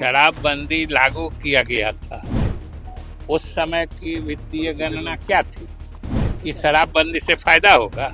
शराबबंदी लागू किया गया था, उस समय की वित्तीय गणना क्या थी कि शराबबंदी से फायदा होगा,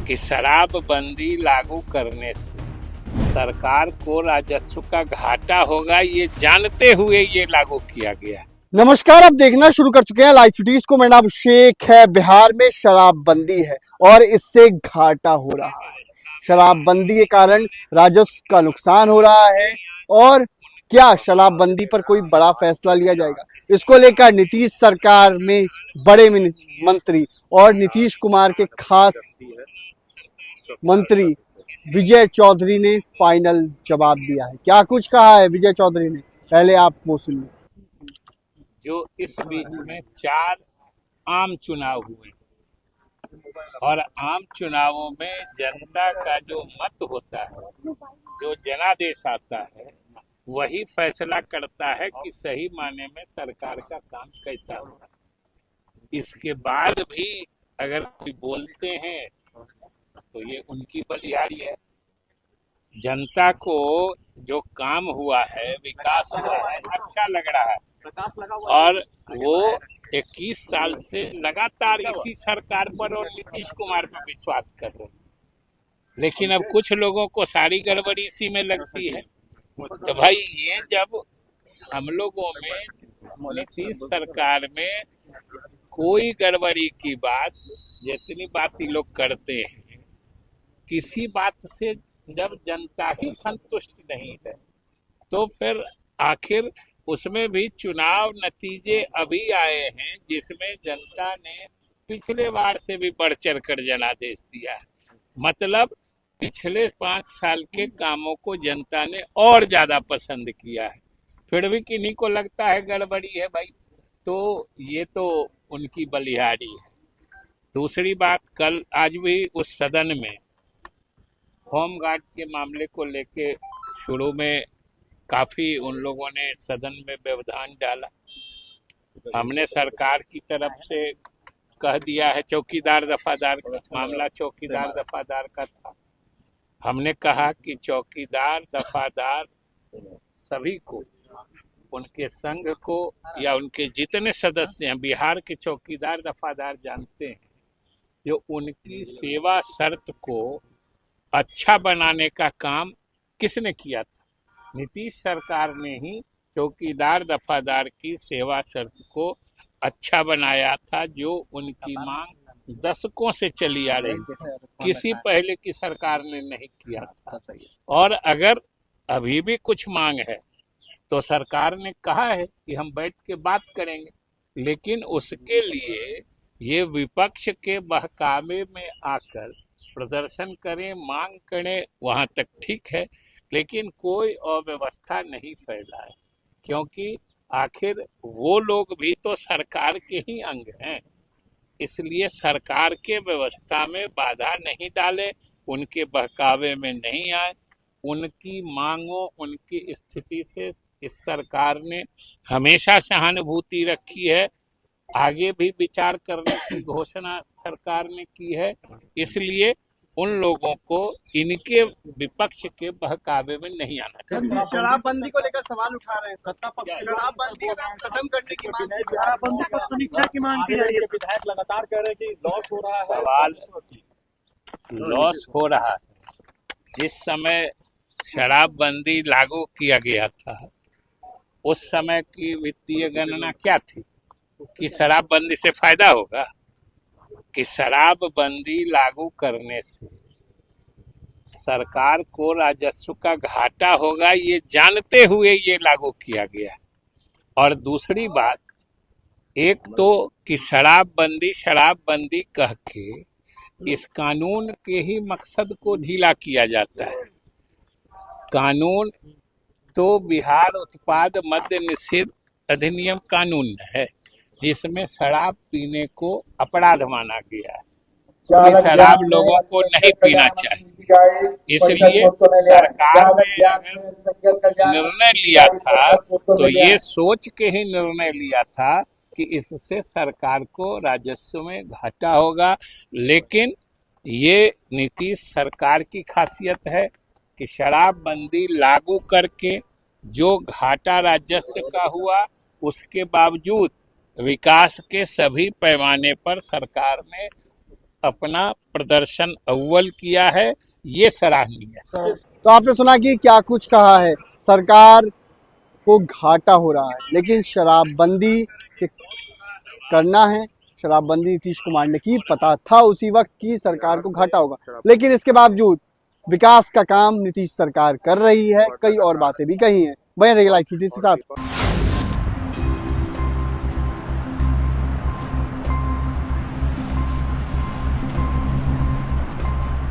कि शराबबंदी लागू करने से सरकार को राजस्व का घाटा होगा, ये जानते हुए ये लागू किया गया। नमस्कार, आप देखना शुरू कर चुके हैं लाइव सिटीज को। मेरा नाम अभिषेक है। बिहार में शराबबंदी है और इससे घाटा हो रहा है। शराबबंदी के कारण राजस्व का नुकसान हो रहा है। और क्या शराबबंदी पर कोई बड़ा फैसला लिया जाएगा, इसको लेकर नीतीश सरकार में बड़े मंत्री और नीतीश कुमार के खास मंत्री विजय चौधरी ने फाइनल जवाब दिया है। क्या कुछ कहा है विजय चौधरी ने, पहले आप वो सुनिए। जो इस बीच में 4 आम चुनाव हुए और आम चुनावों में जनता का जो मत होता है, जो जनादेश आता है, वही फैसला करता है कि सही माने में सरकार का काम कैसा होगा। इसके बाद भी अगर कोई बोलते हैं तो ये उनकी बलिहारी है। जनता को जो काम हुआ है, विकास हुआ है, अच्छा लग रहा है और वो 21 साल से लगातार इसी सरकार पर और नीतीश कुमार पर विश्वास कर रहे हैं। लेकिन अब कुछ लोगों को सारी गड़बड़ी इसी में लगती है। तो भाई ये जब हम लोगों में नीतीश सरकार में कोई गड़बड़ी की बात, जितनी बात ये लोग करते हैं, किसी बात से जब जनता ही संतुष्ट नहीं है तो फिर आखिर उसमें भी चुनाव नतीजे अभी आए हैं जिसमें जनता ने पिछले बार से भी बढ़ चढ़ कर जनादेश दिया है। मतलब पिछले 5 साल के कामों को जनता ने और ज्यादा पसंद किया है। फिर भी किन्हीं को लगता है गड़बड़ी है भाई, तो ये तो उनकी बलिहारी है। दूसरी बात, कल आज भी उस सदन में होमगार्ड के मामले को लेके शुरू में काफी उन लोगों ने सदन में व्यवधान डाला। हमने सरकार की तरफ से कह दिया है, चौकीदार दफादार का मामला चौकीदार दफादार का था। हमने कहा कि चौकीदार दफादार सभी को, उनके संघ को या उनके जितने सदस्य हैं, बिहार के चौकीदार दफादार जानते हैं जो उनकी सेवा शर्त को अच्छा बनाने का काम किसने किया था। नीतीश सरकार ने ही चौकीदार दफादार की सेवा शर्त को अच्छा बनाया था, जो उनकी मांग दशकों से चली आ रही थी, किसी पहले की सरकार ने नहीं किया था। और अगर अभी भी कुछ मांग है तो सरकार ने कहा है कि हम बैठ के बात करेंगे, लेकिन उसके लिए ये विपक्ष के बहकावे में आकर प्रदर्शन करें, मांग करें, वहां तक ठीक है, लेकिन कोई अव्यवस्था नहीं फैला है, क्योंकि आखिर वो लोग भी तो सरकार के ही अंग हैं। इसलिए सरकार के व्यवस्था में बाधा नहीं डाले, उनके बहकावे में नहीं आए। उनकी मांगों, उनकी स्थिति से इस सरकार ने हमेशा सहानुभूति रखी है, आगे भी विचार करने की घोषणा सरकार ने की है। इसलिए उन लोगों को इनके विपक्ष के बहकावे में नहीं आना चाहिए। शराबबंदी को लेकर सवाल उठा रहे हैं, सत्ता पक्ष शराबबंदी खत्म करने की मांग, शराबबंदी पर समीक्षा की मांग की जा रही है। विधायक लगातार कह रहे हैं कि लॉस हो रहा है। सवाल लॉस हो रहा है। जिस समय शराबबंदी लागू किया गया था, उस समय की वित्तीय गणना क्या थी कि शराबबंदी से फायदा होगा, कि शराबबंदी लागू करने से सरकार को राजस्व का घाटा होगा, ये जानते हुए ये लागू किया गया। और दूसरी बात, एक तो कि शराबबंदी कह के इस कानून के ही मकसद को ढीला किया जाता है। कानून तो बिहार उत्पाद मद्य निषेध अधिनियम कानून है, जिसमें शराब पीने को अपराध माना गया है कि शराब लोगों को नहीं पीना चाहिए। इसलिए सरकार ने अगर निर्णय लिया था तो ये सोच के ही निर्णय लिया था कि इससे सरकार को राजस्व में घाटा होगा। लेकिन ये नीतीश सरकार की खासियत है कि शराबबंदी लागू करके जो घाटा राजस्व का हुआ, उसके बावजूद विकास के सभी पैमाने पर सरकार ने अपना प्रदर्शन अव्वल किया है। ये सराहनीय है। तो आपने सुना कि क्या कुछ कहा है, सरकार को घाटा हो रहा है, लेकिन शराबबंदी करना है। शराबबंदी नीतीश कुमार ने की, पता था उसी वक्त की सरकार को घाटा होगा, लेकिन इसके बावजूद विकास का काम नीतीश सरकार कर रही है। कई और बातें भी कही हैं। बने रहिए लाइव सिटी के साथ।